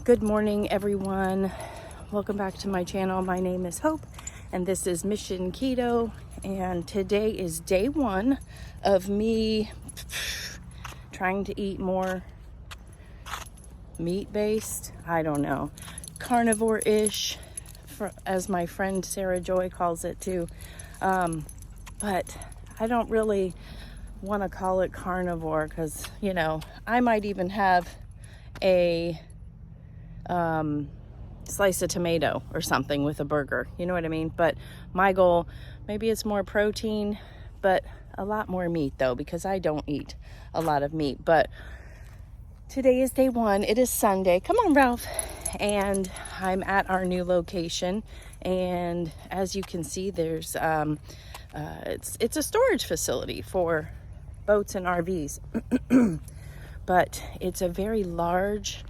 Good morning, everyone. Welcome back to my channel. My name is Hope, and this is Mission Keto. And today is day one of me trying to eat more meat-based. I don't know, carnivore-ish, as my friend Sarah Joy calls it too. But I don't really want to call it carnivore because, you know, I might even have a slice of tomato or something with a burger, you know what I mean? But my goal, maybe it's more protein, but a lot more meat though, because I don't eat a lot of meat. But today is day one. It is Sunday. Come on, Ralph. And I'm at our new location, and as you can see, there's it's a storage facility for boats and RVs. But it's a very large,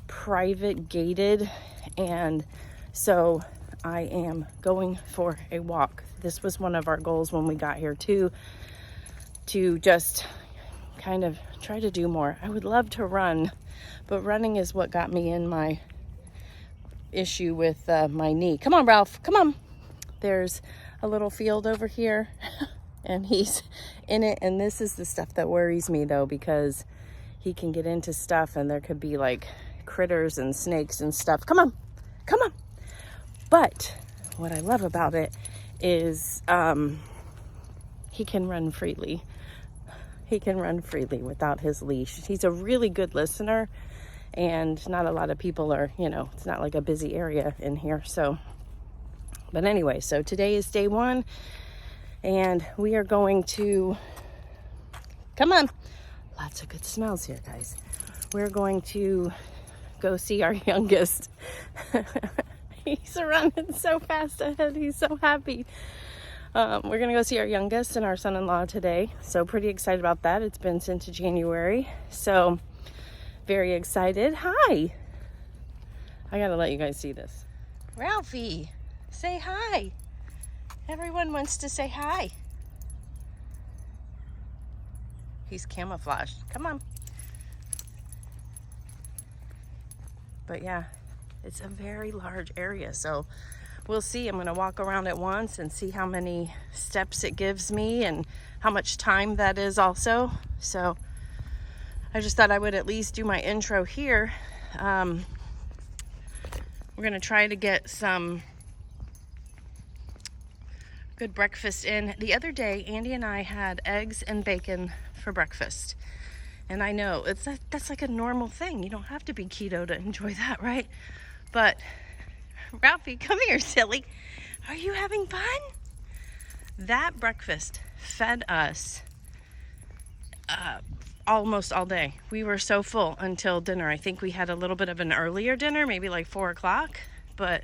private, gated, and so I am going for a walk. This was one of our goals when we got here too, to just kind of try to do more. I would love to run, but running is what got me in my issue with my knee. Come on, Ralph, come on. There's a little field over here and he's in it, and this is the stuff that worries me though, because he can get into stuff and there could be like critters and snakes and stuff. Come on, come on. But what I love about it is he can run freely. He can run freely without his leash. He's a really good listener, and not a lot of people are, you know, it's not like a busy area in here. So, but anyway, so today is day one, and we are going to, come on, lots of good smells here, guys. We're going to go see our youngest. He's running so fast ahead. He's so happy. We're gonna go see our youngest and our son-in-law today. So pretty excited about that. It's been since January. So very excited. Hi. I gotta let you guys see this. Ralphie, say hi. Everyone wants to say hi. He's camouflaged. Come on. But yeah, it's a very large area, so we'll see. I'm going to walk around it once and see how many steps it gives me and how much time that is also. So I just thought I would at least do my intro here. We're going to try to get some good breakfast in. The other day, Andy and I had eggs and bacon for breakfast. And I know that's like a normal thing. You don't have to be keto to enjoy that, right? But Ralphie, come here, silly. Are you having fun? That breakfast fed us almost all day. We were so full until dinner. I think we had a little bit of an earlier dinner, maybe like 4 o'clock, but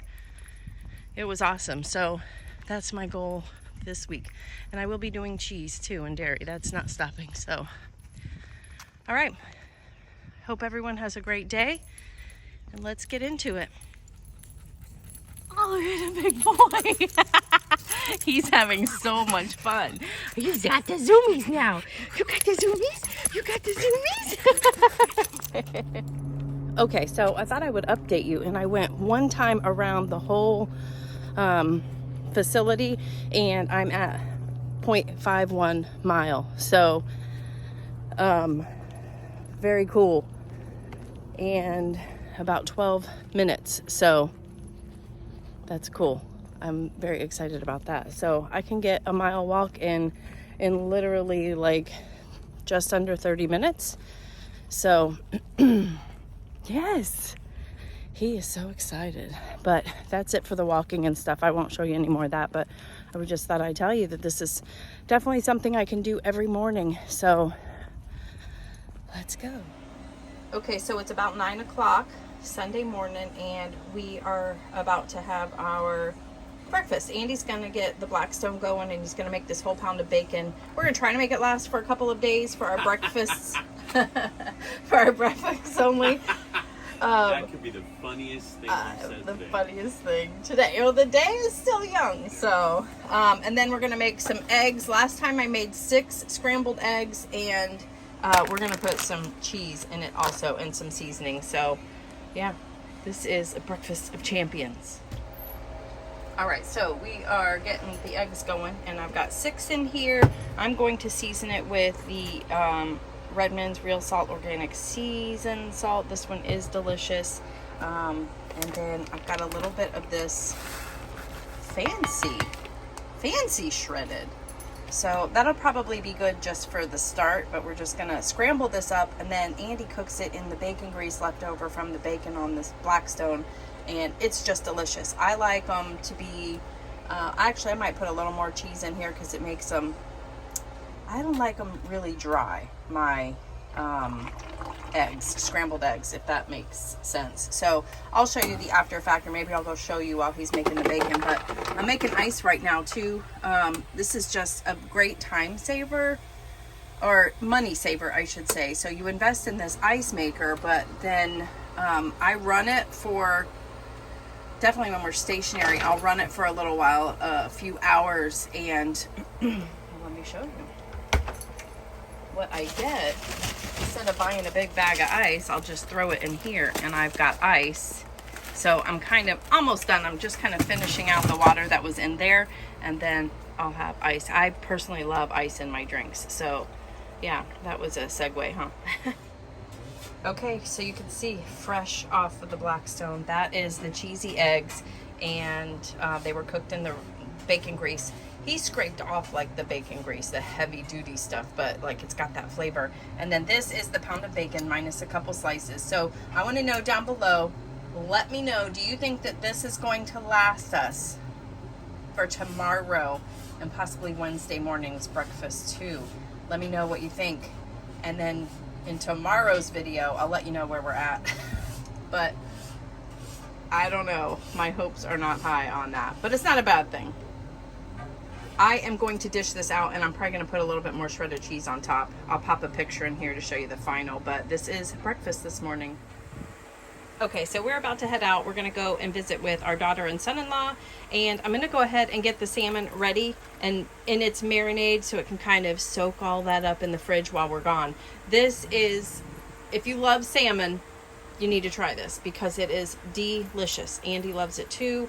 it was awesome. So that's my goal this week. And I will be doing cheese too and dairy. That's not stopping. So, all right. Hope everyone has a great day, and let's get into it. Oh, look at the big boy. He's having so much fun. You got the zoomies now. You got the zoomies? You got the zoomies? Okay, so I thought I would update you, and I went one time around the whole facility, and I'm at 0.51 mile. So, very cool. And about 12 minutes. So that's cool. I'm very excited about that. So I can get a mile walk in literally like just under 30 minutes. So yes, he is so excited. But that's it for the walking and stuff. I won't show you any more of that, but I just thought I'd tell you that this is definitely something I can do every morning. So let's go. Okay, so it's about 9 o'clock Sunday morning, and we are about to have our breakfast. Andy's gonna get the Blackstone going, and he's gonna make this whole pound of bacon. We're gonna try to make it last for a couple of days for our breakfasts. For our breakfast only. That could be the funniest thing you said the today. funniest thing today. Well, the day is still young, so and then we're gonna make some eggs. Last time I made 6 scrambled eggs, and we're gonna put some cheese in it also and some seasoning. So yeah, This is a breakfast of champions. All right, so we are getting the eggs going, and I've got 6 in here. I'm going to season it with the Redmond's Real Salt Organic Seasoned Salt. This one is delicious. And then I've got a little bit of this fancy shredded. So that'll probably be good just for the start, but we're just gonna scramble this up, and then Andy cooks it in the bacon grease left over from the bacon on this Blackstone, and it's just delicious. I like them to be, actually I might put a little more cheese in here because it makes them, I don't like them really dry, my eggs, scrambled eggs, if that makes sense. So I'll show you the after effect, or maybe I'll go show you while he's making the bacon. But I'm making ice right now too. This is just a great time saver, or money saver I should say. So you invest in this ice maker, but then I run it for, definitely when we're stationary, I'll run it for a little while, a few hours, and let me show you what I get. Instead of buying a big bag of ice, I'll just throw it in here, and I've got ice. So I'm kind of almost done. I'm just kind of finishing out the water that was in there, and then I'll have ice. I personally love ice in my drinks. So yeah, that was a segue, huh? Okay, so you can see fresh off of the Blackstone, that is the cheesy eggs, and they were cooked in the bacon grease. He scraped off like the bacon grease, the heavy duty stuff, but like it's got that flavor. And then this is the pound of bacon minus a couple slices. So I want to know down below, let me know, do you think that this is going to last us for tomorrow and possibly Wednesday morning's breakfast too? Let me know what you think. And then in tomorrow's video, I'll let you know where we're at. But I don't know. My hopes are not high on that, but it's not a bad thing. I am going to dish this out, and I'm probably going to put a little bit more shredded cheese on top. I'll pop a picture in here to show you the final, but this is breakfast this morning. Okay, so we're about to head out. We're going to go and visit with our daughter and son-in-law, and I'm going to go ahead and get the salmon ready and in its marinade so it can kind of soak all that up in the fridge while we're gone. This is, if you love salmon, you need to try this because it is delicious. Andy loves it too.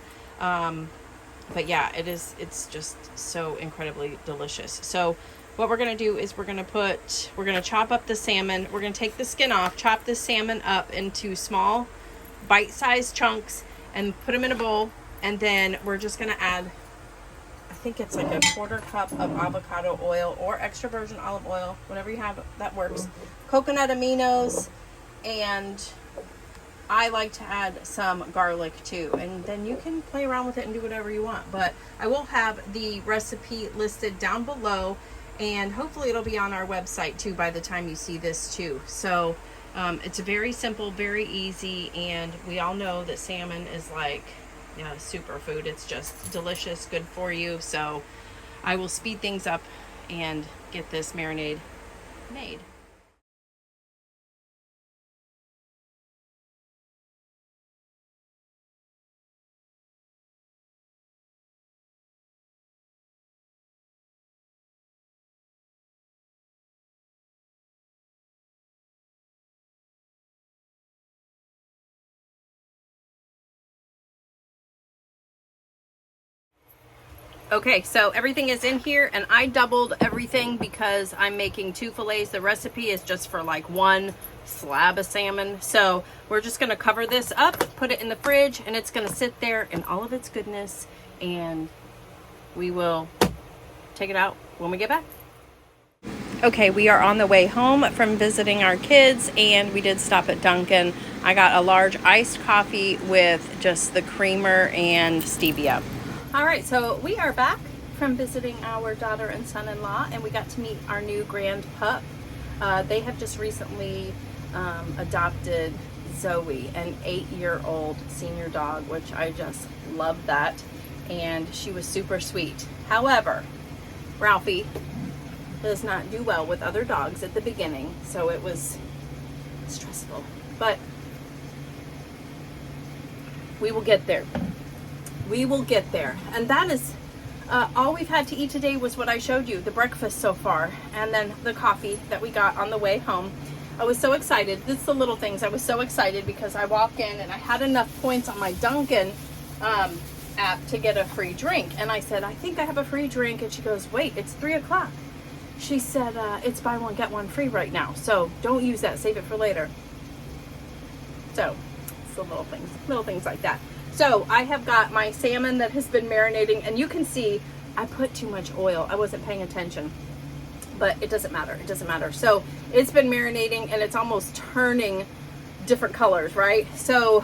But yeah, it's just so incredibly delicious. So what we're going to do is we're going to chop up the salmon. We're going to take the skin off, chop the salmon up into small bite-sized chunks and put them in a bowl. And then we're just going to add, I think it's like a 1/4 cup of avocado oil or extra virgin olive oil, whatever you have that works. Coconut aminos, and I like to add some garlic too, and then you can play around with it and do whatever you want. But I will have the recipe listed down below, and hopefully it'll be on our website too by the time you see this too. So it's very simple, very easy, and we all know that salmon is like, you know, superfood. It's just delicious, good for you. So I will speed things up and get this marinade made. Okay, so everything is in here, and I doubled everything because I'm making 2 fillets. The recipe is just for like 1 slab of salmon. So we're just gonna cover this up, put it in the fridge, and it's gonna sit there in all of its goodness, and we will take it out when we get back. Okay, we are on the way home from visiting our kids, and we did stop at Dunkin'. I got a large iced coffee with just the creamer and stevia. All right, so we are back from visiting our daughter and son-in-law, and we got to meet our new grand pup. They have just recently adopted Zoe, an 8-year-old senior dog, which I just loved that, and she was super sweet. However, Ralphie does not do well with other dogs at the beginning, so it was stressful, but we will get there. We will get there. And that is all we've had to eat today was what I showed you, the breakfast so far, and then the coffee that we got on the way home. I was so excited. This is the little things. I was so excited because I walk in and I had enough points on my Dunkin' app to get a free drink. And I said, I think I have a free drink. And she goes, wait, it's 3 o'clock. She said, it's buy one, get one free right now. So don't use that. Save it for later. So it's the little things like that. So I have got my salmon that has been marinating, and you can see I put too much oil. I wasn't paying attention, but it doesn't matter. It doesn't matter. So it's been marinating and it's almost turning different colors, right? So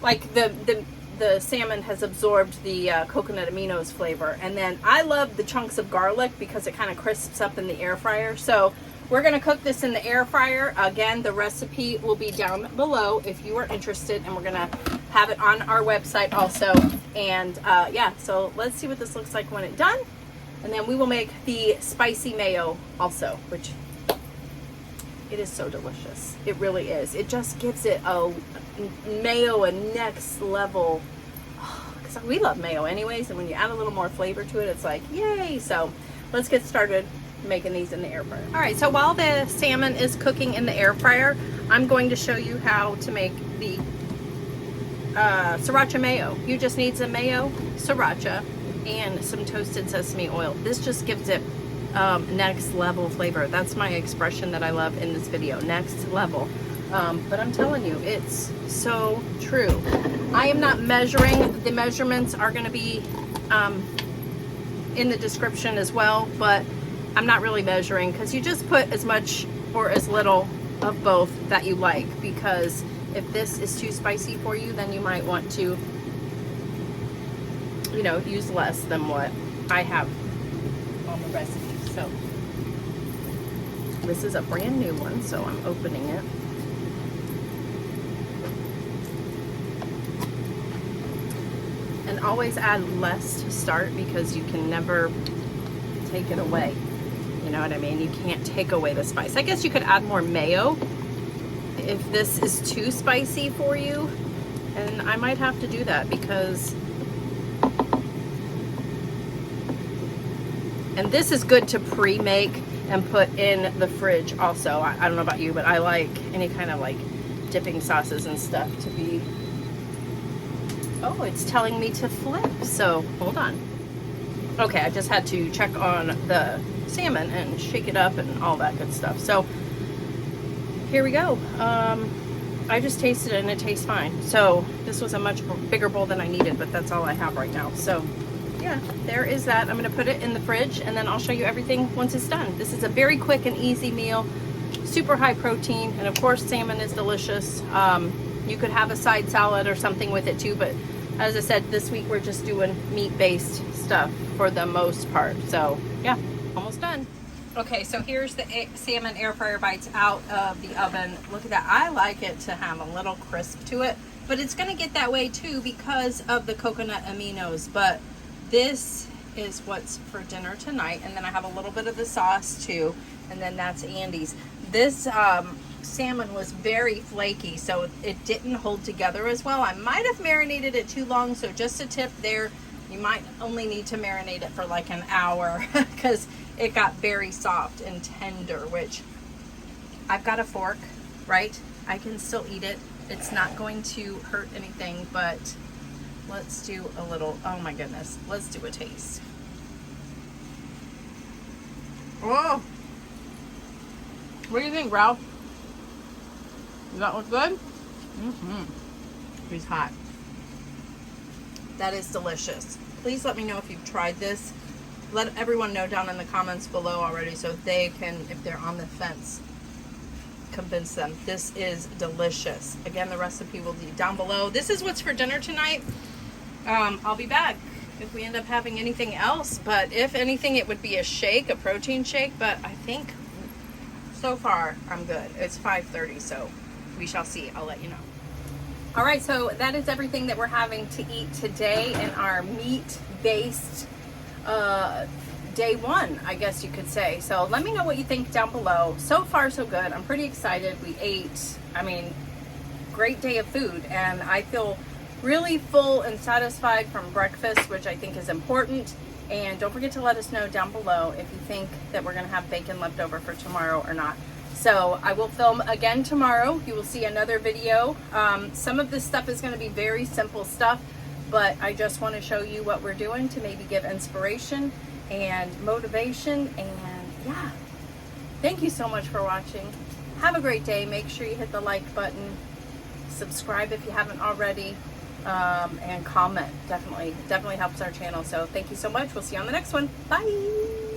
like the salmon has absorbed the coconut aminos flavor. And then I love the chunks of garlic because it kind of crisps up in the air fryer. So we're going to cook this in the air fryer. Again, the recipe will be down below if you are interested, and we're going to have it on our website also. And yeah, so let's see what this looks like when it's done. And then we will make the spicy mayo also, which it is so delicious. It really is. It just gives it a mayo a next level. Because we love mayo anyways, and when you add a little more flavor to it, it's like, yay. So let's get started making these in the air fryer. All right, so while the salmon is cooking in the air fryer, I'm going to show you how to make the sriracha mayo. You just need some mayo, sriracha, and some toasted sesame oil. This just gives it next level flavor. That's my expression that I love in this video, next level. But I'm telling you, it's so true. I am not measuring. The measurements are going to be in the description as well, but I'm not really measuring because you just put as much or as little of both that you like, because if this is too spicy for you, then you might want to, you know, use less than what I have on the recipe. So this is a brand new one, so I'm opening it. And always add less to start because you can never take it away. You know what I mean? You can't take away the spice. I guess you could add more mayo if this is too spicy for you. And I might have to do that because... And this is good to pre-make and put in the fridge also. I don't know about you, but I like any kind of like dipping sauces and stuff to be... Oh, it's telling me to flip. So hold on. Okay, I just had to check on the salmon and shake it up and all that good stuff. So here we go. I just tasted it and it tastes fine. So this was a much bigger bowl than I needed, but that's all I have right now. So yeah, there is that. I'm gonna put it in the fridge and then I'll show you everything once it's done. This is a very quick and easy meal, super high protein, and of course salmon is delicious. You could have a side salad or something with it too, but as I said, this week we're just doing meat-based stuff for the most part. So yeah, almost done. Okay, so here's the salmon air fryer bites out of the oven. Look at that. I like it to have a little crisp to it, but it's gonna get that way too because of the coconut aminos. But this is what's for dinner tonight. And then I have a little bit of the sauce too. And then that's Andy's. This salmon was very flaky, so it didn't hold together as well. I might have marinated it too long, so just a tip there, you might only need to marinate it for like an hour because it got very soft and tender, which I've got a fork, right? I can still eat it. It's not going to hurt anything, but let's do a little, oh my goodness, let's do a taste. Oh, what do you think, Ralph? Does that look good? Mm-hmm. He's hot. That is delicious. Please let me know if you've tried this. Let everyone know down in the comments below already so they can, if they're on the fence, convince them. This is delicious. Again, the recipe will be down below. This is what's for dinner tonight. I'll be back if we end up having anything else, but if anything, it would be a shake, a protein shake, but I think so far I'm good. It's 5:30, so we shall see. I'll let you know. All right, so that is everything that we're having to eat today in our meat-based day one, I guess you could say. So let me know what you think down below. So far, so good. I'm pretty excited. We ate, I mean, great day of food, and I feel really full and satisfied from breakfast, which I think is important. And don't forget to let us know down below if you think that we're gonna have bacon left over for tomorrow or not. So I will film again tomorrow. You will see another video. Some of this stuff is going to be very simple stuff, but I just want to show you what we're doing to maybe give inspiration and motivation. And yeah, thank you so much for watching. Have a great day. Make sure you hit the like button, subscribe if you haven't already, and comment. Definitely helps our channel. So thank you so much. We'll see you on the next one. Bye.